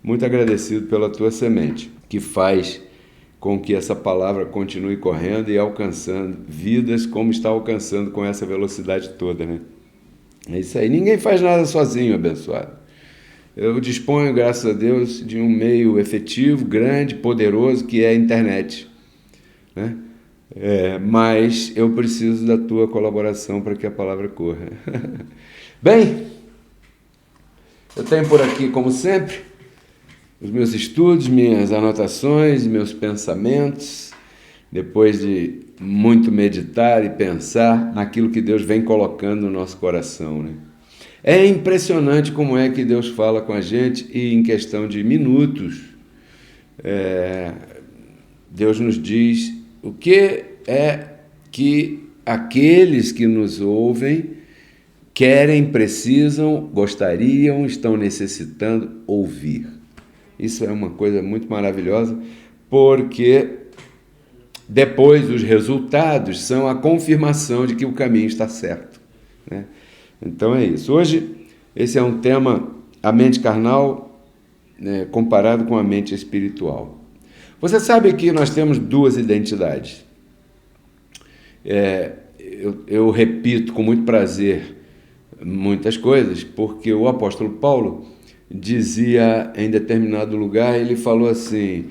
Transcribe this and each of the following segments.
Muito agradecido pela tua semente, que faz com que essa palavra continue correndo e alcançando vidas como está alcançando com essa velocidade toda, né? É isso aí. Ninguém faz nada sozinho, abençoado. Eu disponho, graças a Deus, de um meio efetivo, grande, poderoso, que é a internet, né? Mas eu preciso da tua colaboração para que a palavra corra. Bem, eu tenho por aqui, como sempre, os meus estudos, minhas anotações, meus pensamentos, depois de muito meditar e pensar naquilo que Deus vem colocando no nosso coração, né? É impressionante como é que Deus fala com a gente e em questão de minutos, Deus nos diz o que é que aqueles que nos ouvem querem, precisam, gostariam, estão necessitando ouvir. Isso é uma coisa muito maravilhosa, porque depois os resultados são a confirmação de que o caminho está certo, né? Então é isso. Hoje, esse é um tema, a mente carnal, né, comparado com a mente espiritual. Você sabe que nós temos duas identidades. Eu repito com muito prazer muitas coisas, porque o apóstolo Paulo dizia em determinado lugar, ele falou assim,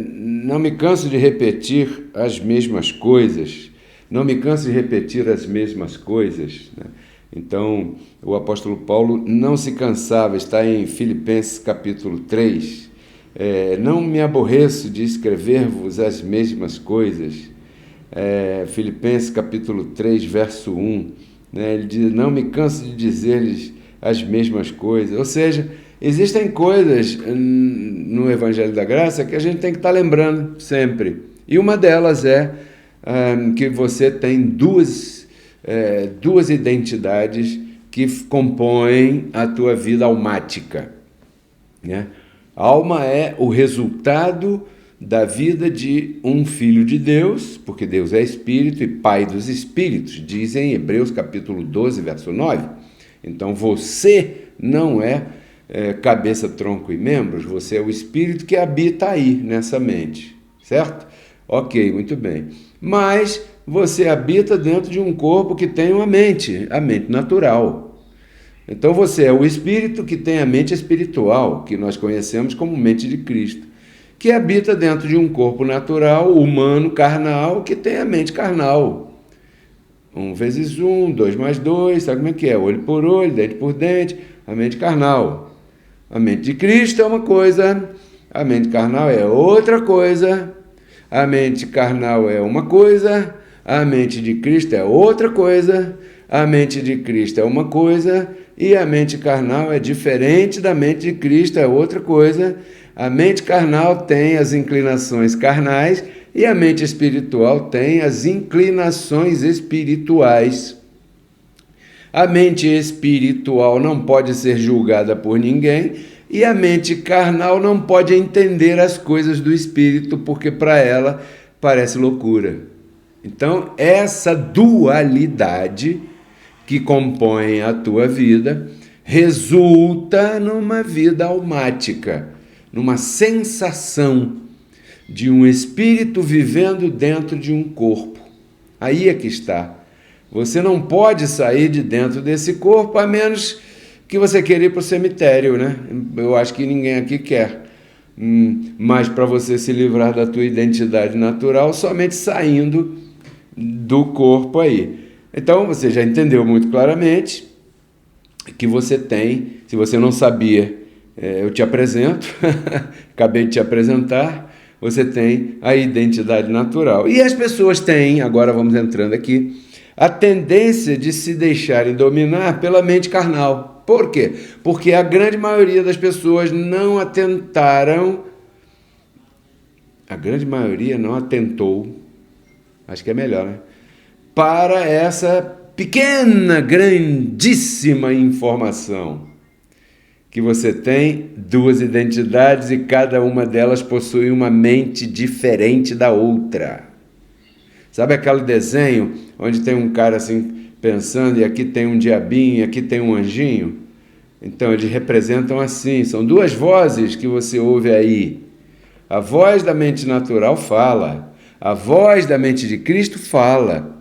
não me canso de repetir as mesmas coisas, não me canso de repetir as mesmas coisas, né? Então, o apóstolo Paulo não se cansava, está em Filipenses capítulo 3, não me aborreço de escrever-vos as mesmas coisas, Filipenses capítulo 3, verso 1, né? Ele diz, não me canso de dizer-lhes as mesmas coisas, ou seja, existem coisas no Evangelho da Graça que a gente tem que estar lembrando sempre, e uma delas é que você tem duas identidades que compõem a tua vida almática, né? A alma é o resultado da vida de um filho de Deus, porque Deus é espírito e pai dos espíritos, diz em Hebreus capítulo 12, verso 9. Então você não é cabeça, tronco e membros, você é o espírito que habita aí nessa mente, certo? Ok, muito bem. Mas você habita dentro de um corpo que tem a mente natural. Então você é o espírito que tem a mente espiritual, que nós conhecemos como mente de Cristo, que habita dentro de um corpo natural, humano, carnal, que tem a mente carnal. 1 vezes 1, 2 mais 2, sabe como é que é? Olho por olho, dente por dente, a mente carnal. A mente de Cristo é uma coisa, a mente carnal é outra coisa, a mente carnal é uma coisa, a mente de Cristo é outra coisa, a mente de Cristo é uma coisa e a mente carnal é diferente da mente de Cristo, é outra coisa. A mente carnal tem as inclinações carnais e a mente espiritual tem as inclinações espirituais. A mente espiritual não pode ser julgada por ninguém e a mente carnal não pode entender as coisas do espírito, porque para ela parece loucura. Então, essa dualidade que compõe a tua vida resulta numa vida almática, numa sensação de um espírito vivendo dentro de um corpo. Aí é que está. Você não pode sair de dentro desse corpo, a menos que você queira ir para o cemitério, né? Eu acho que ninguém aqui quer. Mas para você se livrar da tua identidade natural, somente saindo do corpo aí. Então, você já entendeu muito claramente que você tem, se você não sabia, eu te apresento, acabei de te apresentar, você tem a identidade natural. E as pessoas têm, agora vamos entrando aqui, a tendência de se deixarem dominar pela mente carnal. Por quê? Porque a grande maioria das pessoas não atentaram, acho que é melhor, né? Para essa pequena, grandíssima informação, que você tem duas identidades e cada uma delas possui uma mente diferente da outra. Sabe aquele desenho onde tem um cara assim pensando e aqui tem um diabinho e aqui tem um anjinho? Então eles representam assim, são duas vozes que você ouve aí. A voz da mente natural fala, a voz da mente de Cristo fala.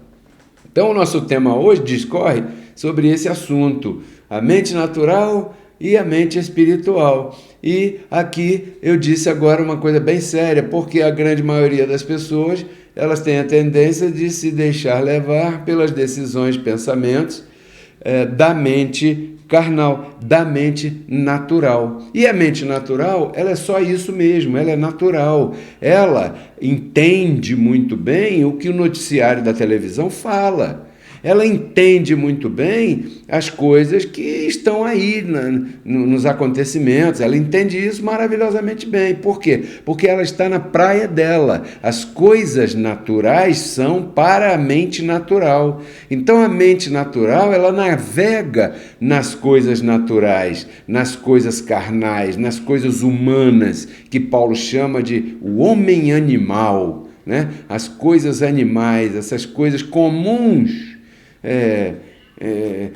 Então o nosso tema hoje discorre sobre esse assunto, a mente natural e a mente espiritual. E aqui eu disse agora uma coisa bem séria, porque a grande maioria das pessoas, elas têm a tendência de se deixar levar pelas decisões, pensamentos da mente carnal, da mente natural. E a mente natural, ela é só isso mesmo, ela é natural. Ela entende muito bem o que o noticiário da televisão fala. ela entende muito bem as coisas que estão aí nos acontecimentos, ela entende isso maravilhosamente bem. Por quê? Porque ela está na praia dela. As coisas naturais são para a mente natural. Então a mente natural, ela navega nas coisas naturais, nas coisas carnais, nas coisas humanas, que Paulo chama de o homem animal. Né? As coisas animais, essas coisas comuns.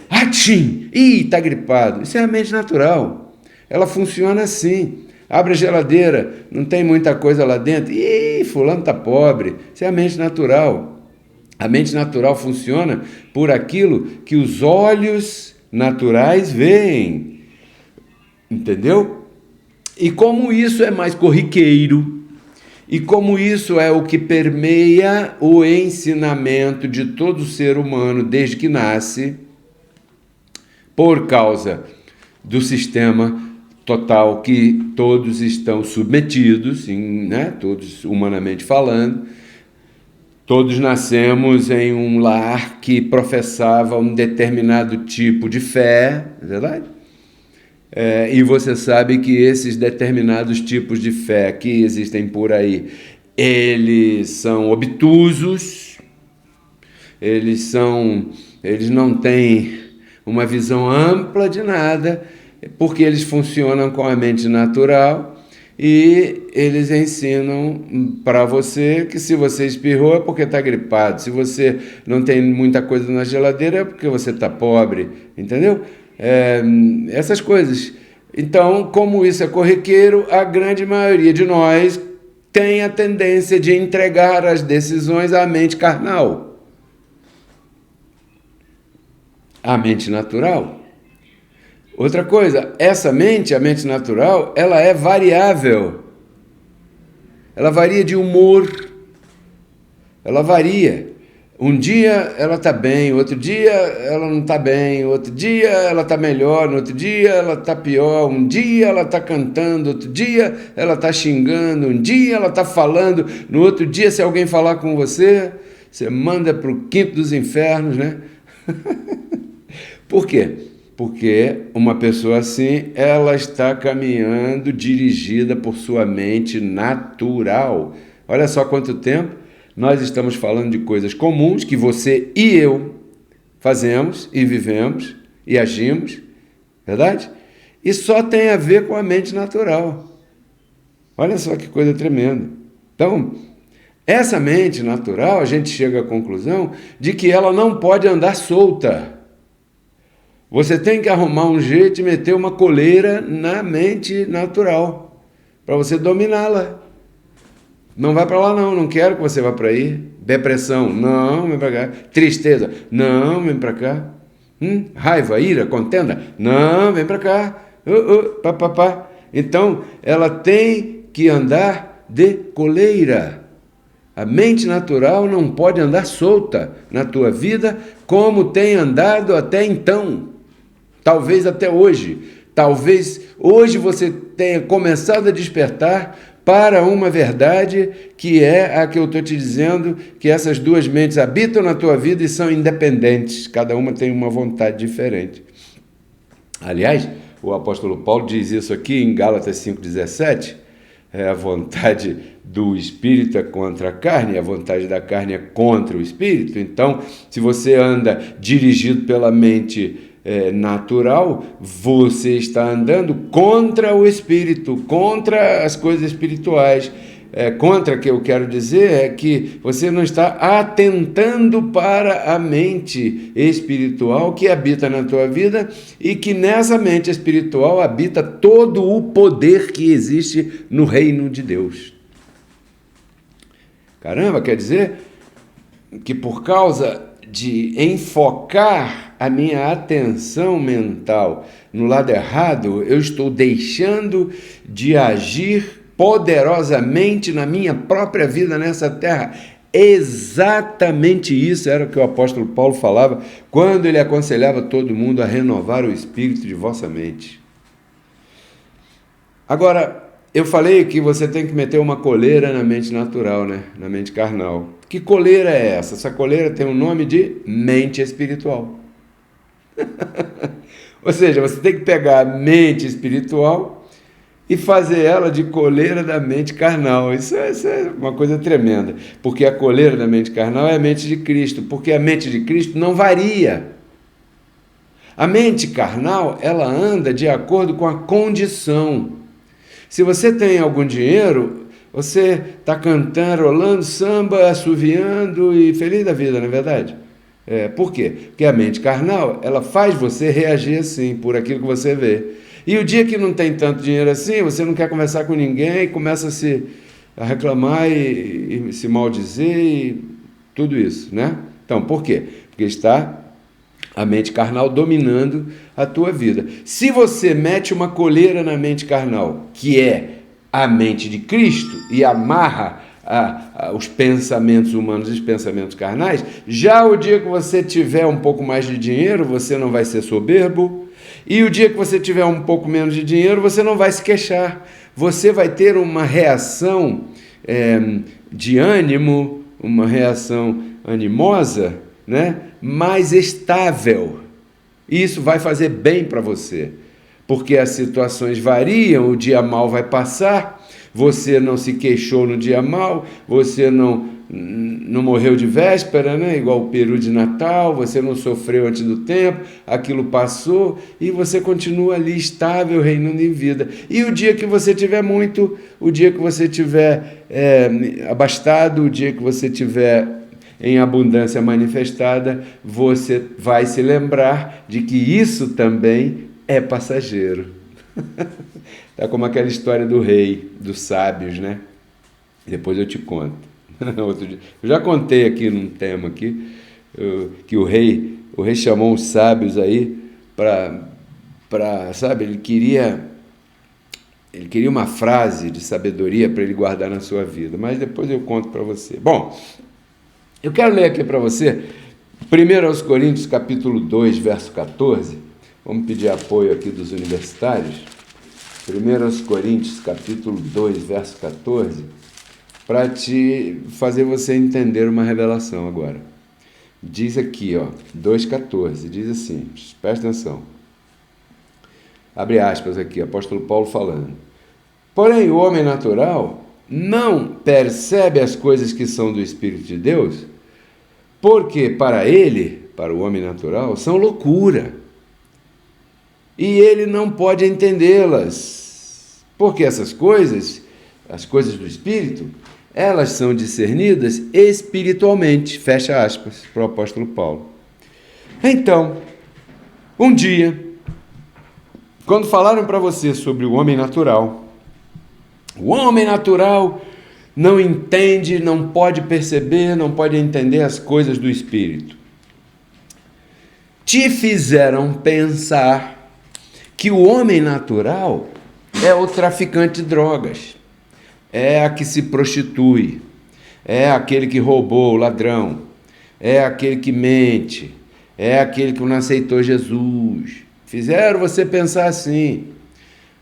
Atchim! Ih, está gripado. Isso é a mente natural. Ela funciona assim. Abre a geladeira, não tem muita coisa lá dentro. Ih, fulano está pobre. Isso é a mente natural. A mente natural funciona por aquilo que os olhos naturais veem. Entendeu? E como isso é mais corriqueiro, e como isso é o que permeia o ensinamento de todo ser humano desde que nasce, por causa do sistema total que todos estão submetidos, né? Todos humanamente falando, todos nascemos em um lar que professava um determinado tipo de fé, não é verdade? E você sabe que esses determinados tipos de fé que existem por aí, eles são obtusos, eles não têm uma visão ampla de nada, porque eles funcionam com a mente natural e eles ensinam para você que se você espirrou é porque está gripado, se você não tem muita coisa na geladeira é porque você está pobre, entendeu? Essas coisas. Então, como isso é corriqueiro, a grande maioria de nós tem a tendência de entregar as decisões à mente carnal, à mente natural. Outra coisa, essa mente, a mente natural, ela é variável. Ela varia de humor, ela varia. Um dia ela está bem, outro dia ela não está bem, outro dia ela está melhor, no outro dia ela está pior, um dia ela está cantando, outro dia ela está xingando, um dia ela está falando, no outro dia se alguém falar com você, você manda para o quinto dos infernos, né? Por quê? Porque uma pessoa assim, ela está caminhando dirigida por sua mente natural. Olha só quanto tempo nós estamos falando de coisas comuns que você e eu fazemos e vivemos e agimos, verdade? E só tem a ver com a mente natural. Olha só que coisa tremenda. Então, essa mente natural, a gente chega à conclusão de que ela não pode andar solta. Você tem que arrumar um jeito de meter uma coleira na mente natural para você dominá-la. Não vai para lá não quero que você vá para aí. Depressão, não, vem para cá. Tristeza, não, vem para cá. Raiva, ira, contenda, não, vem para cá. Pá. Então, ela tem que andar de coleira. A mente natural não pode andar solta na tua vida como tem andado até então. Talvez até hoje. Talvez hoje você tenha começado a despertar para uma verdade que é a que eu estou te dizendo, que essas duas mentes habitam na tua vida e são independentes, cada uma tem uma vontade diferente. Aliás, o apóstolo Paulo diz isso aqui em Gálatas 5,17, a vontade do Espírito é contra a carne, a vontade da carne é contra o Espírito. Então, se você anda dirigido pela mente natural, você está andando contra o Espírito, contra as coisas espirituais. Contra, que eu quero dizer, é que você não está atentando para a mente espiritual que habita na tua vida e que nessa mente espiritual habita todo o poder que existe no reino de Deus. Caramba, quer dizer que por causa de enfocar a minha atenção mental no lado errado, eu estou deixando de agir poderosamente na minha própria vida nessa terra. Exatamente isso era o que o apóstolo Paulo falava quando ele aconselhava todo mundo a renovar o espírito de vossa mente. Agora, eu falei que você tem que meter uma coleira na mente natural, né? Na mente carnal. Que coleira é essa? Essa coleira tem o nome de mente espiritual. Ou seja, você tem que pegar a mente espiritual e fazer ela de coleira da mente carnal. Isso é uma coisa tremenda, porque a coleira da mente carnal é a mente de Cristo, porque a mente de Cristo não varia. A mente carnal, ela anda de acordo com a condição. Se você tem algum dinheiro, você está cantarolando samba, assoviando e feliz da vida, não é verdade? Por quê? Porque a mente carnal, ela faz você reagir assim, por aquilo que você vê. E o dia que não tem tanto dinheiro assim, você não quer conversar com ninguém, começa a reclamar e se maldizer e tudo isso, né? Então, por quê? Porque está a mente carnal dominando a tua vida. Se você mete uma coleira na mente carnal, que é a mente de Cristo, e amarra os pensamentos humanos e os pensamentos carnais, já o dia que você tiver um pouco mais de dinheiro, você não vai ser soberbo, e o dia que você tiver um pouco menos de dinheiro, você não vai se queixar. Você vai ter uma reação de ânimo, uma reação animosa, né? Mais estável. E isso vai fazer bem para você, porque as situações variam, o dia mal vai passar, você não se queixou no dia mal, você não morreu de véspera, né? Igual o peru de Natal, você não sofreu antes do tempo, aquilo passou e você continua ali estável, reinando em vida. E o dia que você tiver muito, o dia que você tiver abastado, o dia que você tiver em abundância manifestada, você vai se lembrar de que isso também é passageiro. Tá como aquela história do rei, dos sábios, né? Depois eu te conto. Outro dia. Eu já contei aqui num tema aqui, que o rei chamou os sábios aí para, sabe, ele queria uma frase de sabedoria para ele guardar na sua vida, mas depois eu conto para você. Bom, eu quero ler aqui para você 1 Coríntios capítulo 2, verso 14. Vamos pedir apoio aqui dos universitários. 1 Coríntios capítulo 2, verso 14, para te fazer você entender uma revelação agora. Diz aqui, 2,14, diz assim, presta atenção. Abre aspas aqui, apóstolo Paulo falando. Porém, o homem natural não percebe as coisas que são do Espírito de Deus, porque para ele, para o homem natural, são loucura. E ele não pode entendê-las, porque essas coisas, as coisas do Espírito, elas são discernidas espiritualmente, fecha aspas, para o apóstolo Paulo. Então, um dia, quando falaram para você sobre o homem natural não entende, não pode perceber, não pode entender as coisas do Espírito. Te fizeram pensar que o homem natural é o traficante de drogas, é a que se prostitui, é aquele que roubou, o ladrão, é aquele que mente, é aquele que não aceitou Jesus. Fizeram você pensar assim.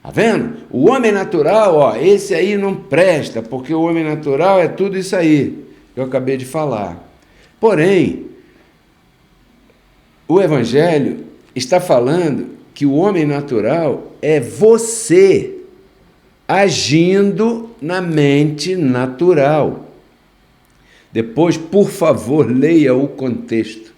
Tá vendo? O homem natural, esse aí não presta, porque o homem natural é tudo isso aí que eu acabei de falar. Porém, o Evangelho está falando que o homem natural é você agindo na mente natural. Depois, por favor, leia o contexto.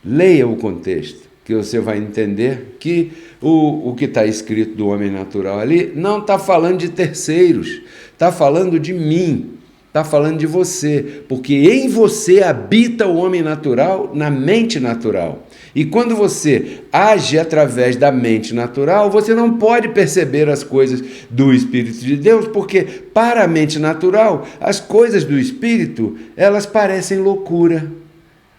Leia o contexto, que você vai entender que o que está escrito do homem natural ali não está falando de terceiros, está falando de mim, está falando de você, porque em você habita o homem natural na mente natural. E quando você age através da mente natural, você não pode perceber as coisas do Espírito de Deus, porque para a mente natural, as coisas do Espírito, elas parecem loucura.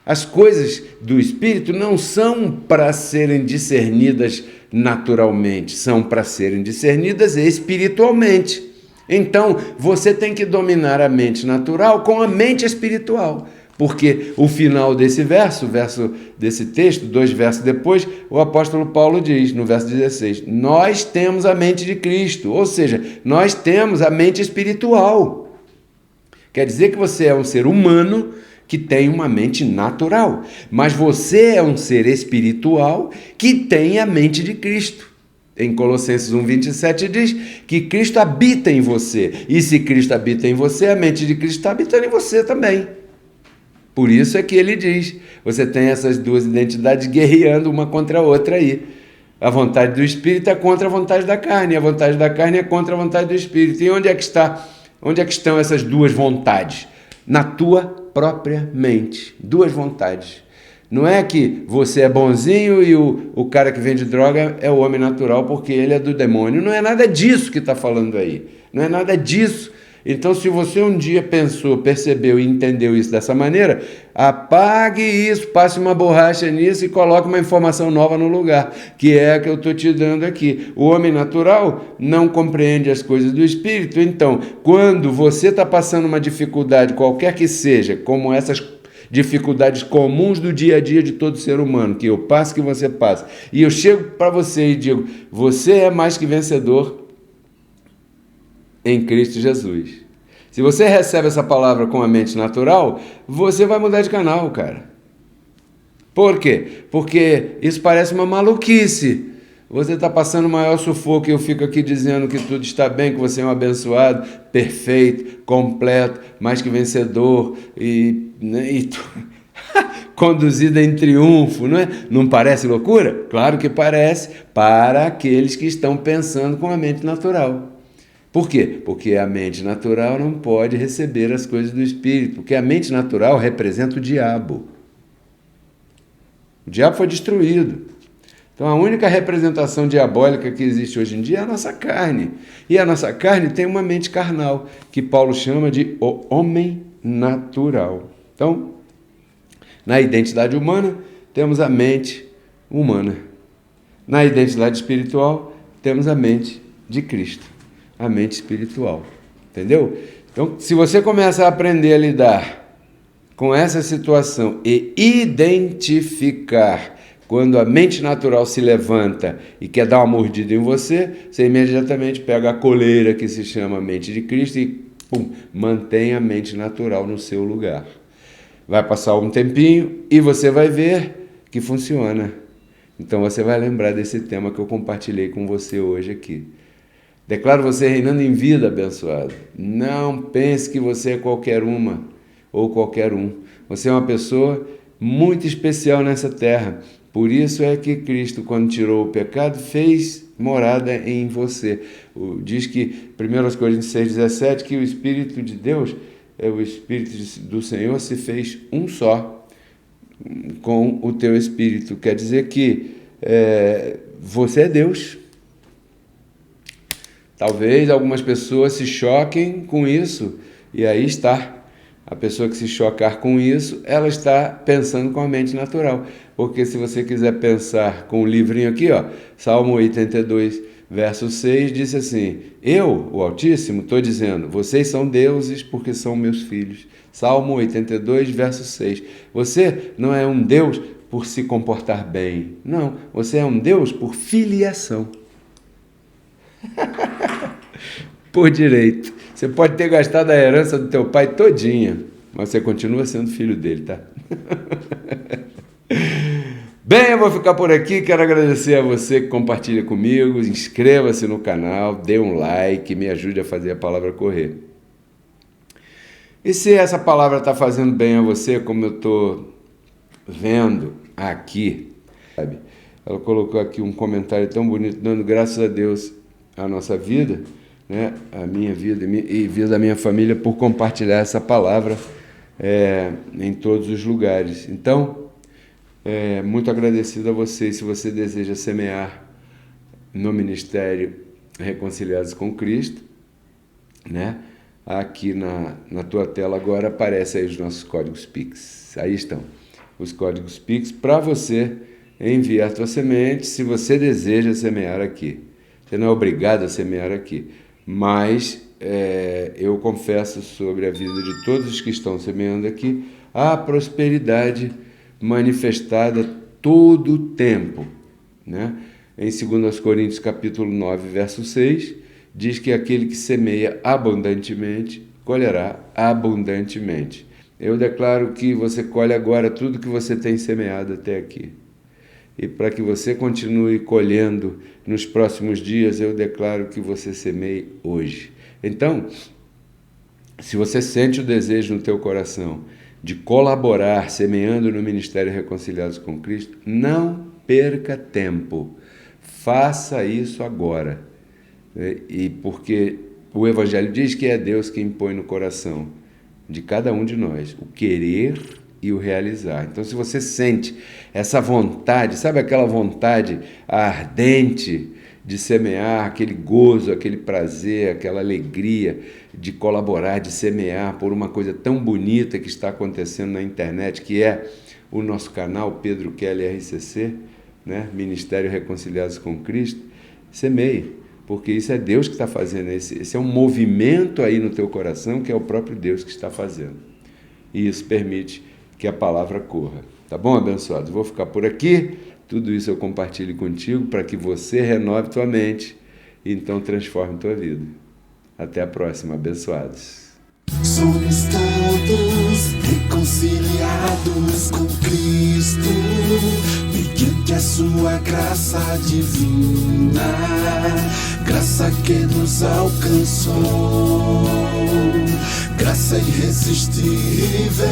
As coisas do Espírito não são para serem discernidas naturalmente, são para serem discernidas espiritualmente. Então, você tem que dominar a mente natural com a mente espiritual, Porque o final desse verso desse texto, 2 versos depois, o apóstolo Paulo diz, no verso 16, nós temos a mente de Cristo, ou seja, nós temos a mente espiritual. Quer dizer que você é um ser humano que tem uma mente natural, mas você é um ser espiritual que tem a mente de Cristo. Em Colossenses 1,27 diz que Cristo habita em você, e se Cristo habita em você, a mente de Cristo está habitando em você também. Por isso é que ele diz, você tem essas duas identidades guerreando uma contra a outra aí. A vontade do Espírito é contra a vontade da carne, a vontade da carne é contra a vontade do Espírito. E onde é que estão essas duas vontades? Na tua própria mente. Duas vontades. Não é que você é bonzinho e o cara que vende droga é o homem natural porque ele é do demônio. Não é nada disso que está falando aí. Não é nada disso. Então, se você um dia pensou, percebeu e entendeu isso dessa maneira, apague isso, passe uma borracha nisso e coloque uma informação nova no lugar, que é a que eu estou te dando aqui. O homem natural não compreende as coisas do Espírito. Então, quando você está passando uma dificuldade, qualquer que seja, como essas dificuldades comuns do dia a dia de todo ser humano, que eu passo, que você passa, e eu chego para você e digo, você é mais que vencedor em Cristo Jesus. Se você recebe essa palavra com a mente natural, você vai mudar de canal, cara. Por quê? Porque isso parece uma maluquice. Você está passando o maior sufoco e eu fico aqui dizendo que tudo está bem, que você é um abençoado, perfeito, completo, mais que vencedor conduzido em triunfo, não é? Não parece loucura? Claro que parece, para aqueles que estão pensando com a mente natural. Por quê? Porque a mente natural não pode receber as coisas do Espírito, porque a mente natural representa o diabo. O diabo foi destruído. Então a única representação diabólica que existe hoje em dia é a nossa carne. E a nossa carne tem uma mente carnal, que Paulo chama de o homem natural. Então, na identidade humana, temos a mente humana. Na identidade espiritual, temos a mente de Cristo. A mente espiritual, entendeu? Então, se você começa a aprender a lidar com essa situação e identificar quando a mente natural se levanta e quer dar uma mordida em você, você imediatamente pega a coleira que se chama mente de Cristo e mantém a mente natural no seu lugar. Vai passar um tempinho e você vai ver que funciona. Então você vai lembrar desse tema que eu compartilhei com você hoje aqui. Declaro você reinando em vida, abençoado. Não pense que você é qualquer uma ou qualquer um. Você é uma pessoa muito especial nessa terra. Por isso é que Cristo, quando tirou o pecado, fez morada em você. Diz que, 1 Coríntios 6,17, que o Espírito de Deus, o Espírito do Senhor, se fez um só com o teu Espírito. Quer dizer que você é Deus. Talvez algumas pessoas se choquem com isso, e aí está. A pessoa que se chocar com isso, ela está pensando com a mente natural. Porque se você quiser pensar com o livrinho aqui, ó, Salmo 82, verso 6, diz assim, eu, o Altíssimo, estou dizendo, vocês são deuses porque são meus filhos. Salmo 82, verso 6. Você não é um Deus por se comportar bem. Não, você é um Deus por filiação. Por direito. Você pode ter gastado a herança do teu pai todinha, mas você continua sendo filho dele, tá? Bem, eu vou ficar por aqui. Quero agradecer a você que compartilha comigo. Inscreva-se no canal, dê um like, me ajude a fazer a palavra correr. E se essa palavra está fazendo bem a você, como eu estou vendo aqui, sabe? Ela colocou aqui um comentário tão bonito, dando graças a Deus a nossa vida, né? A minha vida e vida da minha família por compartilhar essa palavra em todos os lugares. Então, muito agradecido a você. Se você deseja semear no Ministério Reconciliados com Cristo, né? Aqui na tua tela agora aparecem aí os nossos códigos Pix. Aí estão os códigos Pix para você enviar tua semente se você deseja semear aqui. Você não é obrigado a semear aqui, mas eu confesso sobre a vida de todos os que estão semeando aqui há prosperidade manifestada todo o tempo, né? Em 2 Coríntios capítulo 9, verso 6, diz que aquele que semeia abundantemente, colherá abundantemente. Eu declaro que você colhe agora tudo que você tem semeado até aqui. E para que você continue colhendo nos próximos dias, eu declaro que você semeie hoje. Então, se você sente o desejo no teu coração de colaborar semeando no Ministério Reconciliados com Cristo, não perca tempo. Faça isso agora. E porque o Evangelho diz que é Deus que impõe no coração de cada um de nós o querer e o realizar. Então, se você sente essa vontade, sabe aquela vontade ardente de semear, aquele gozo, aquele prazer, aquela alegria de colaborar, de semear por uma coisa tão bonita que está acontecendo na internet, que é o nosso canal Pedro Kelly RCC, né? Ministério Reconciliados com Cristo, semeie, porque isso é Deus que está fazendo, esse é um movimento aí no teu coração que é o próprio Deus que está fazendo. E isso permite que a palavra corra. Tá bom, abençoado? Vou ficar por aqui. Tudo isso eu compartilho contigo para que você renove tua mente e então transforme tua vida. Até a próxima, abençoados. Somos todos reconciliados com Cristo, mediante a sua graça divina, graça que nos alcançou, graça irresistível.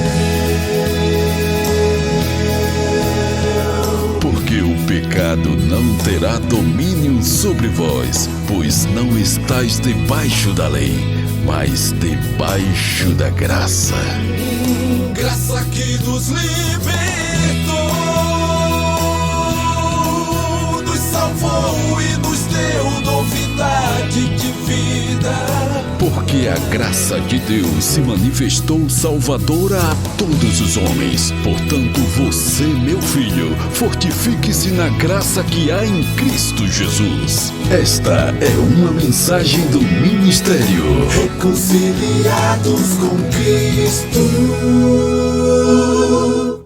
Porque o pecado não terá domínio sobre vós, pois não estáis debaixo da lei, mas debaixo da graça. Graça que nos libertou, nos salvou e nos deu novidade de vida. Porque a graça de Deus se manifestou salvadora a todos os homens. Portanto, você, meu filho, fortifique-se na graça que há em Cristo Jesus. Esta é uma mensagem do Ministério Reconciliados com Cristo.